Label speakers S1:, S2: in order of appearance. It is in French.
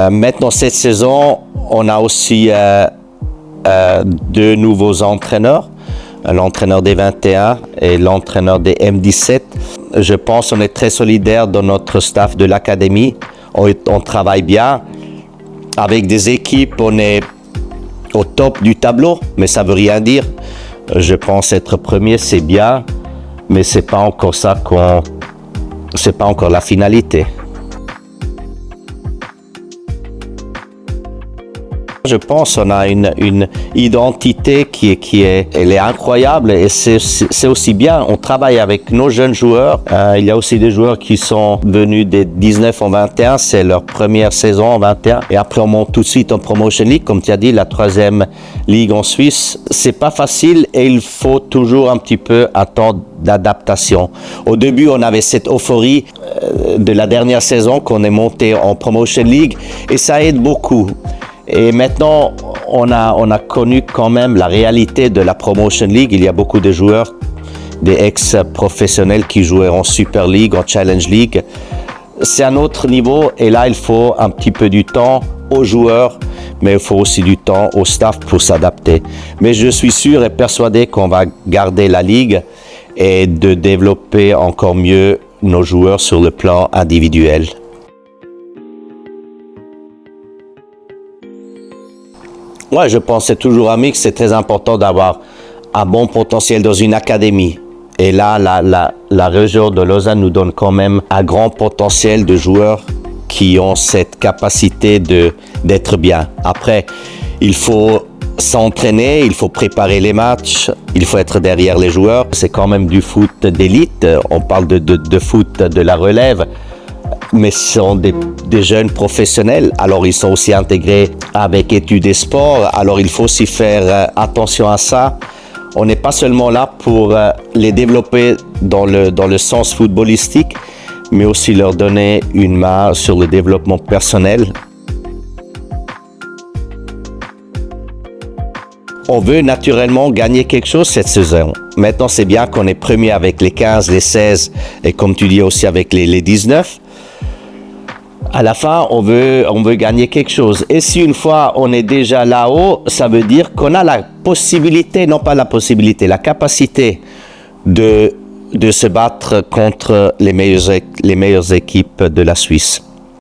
S1: Maintenant, cette saison, on a aussi deux nouveaux entraîneurs, l'entraîneur des 21 et l'entraîneur des M17. Je pense qu'on est très solidaires dans notre staff de l'académie. On travaille bien. Avec des équipes, on est au top du tableau, mais ça ne veut rien dire. Je pense être premier, c'est bien, mais c'est pas encore c'est pas encore la finalité. Je pense qu'on a une identité elle est incroyable et c'est aussi bien. On travaille avec nos jeunes joueurs. Il y a aussi des joueurs qui sont venus des 19 en 21. C'est leur première saison en 21. Et après, on monte tout de suite en Promotion League. Comme tu as dit, la 3e ligue en Suisse. C'est pas facile et il faut toujours un petit peu attendre d'adaptation. Au début, on avait cette euphorie de la dernière saison qu'on est monté en Promotion League et ça aide beaucoup. Et maintenant, on a connu quand même la réalité de la Promotion League. Il y a beaucoup de joueurs, des ex-professionnels qui jouaient en Super League, en Challenge League. C'est un autre niveau et là, il faut un petit peu du temps aux joueurs, mais il faut aussi du temps au staff pour s'adapter. Mais je suis sûr et persuadé qu'on va garder la Ligue et de développer encore mieux nos joueurs sur le plan individuel. Moi, je pense toujours à mix, c'est très important d'avoir un bon potentiel dans une académie. Et là, la région de Lausanne nous donne quand même un grand potentiel de joueurs qui ont cette capacité d'être bien. Après, il faut s'entraîner, il faut préparer les matchs, il faut être derrière les joueurs. C'est quand même du foot d'élite, on parle de foot de la relève. Mais ce sont des jeunes professionnels, alors ils sont aussi intégrés avec études et sports, alors il faut aussi faire attention à ça. On n'est pas seulement là pour les développer dans le sens footballistique, mais aussi leur donner une main sur le développement personnel. On veut naturellement gagner quelque chose cette saison. Maintenant, c'est bien qu'on est premier avec les 15, les 16 et comme tu dis aussi avec les 19. À la fin, on veut gagner quelque chose. Et si une fois on est déjà là-haut, ça veut dire qu'on a la possibilité, non pas la possibilité, la capacité de se battre contre les meilleures équipes de la Suisse.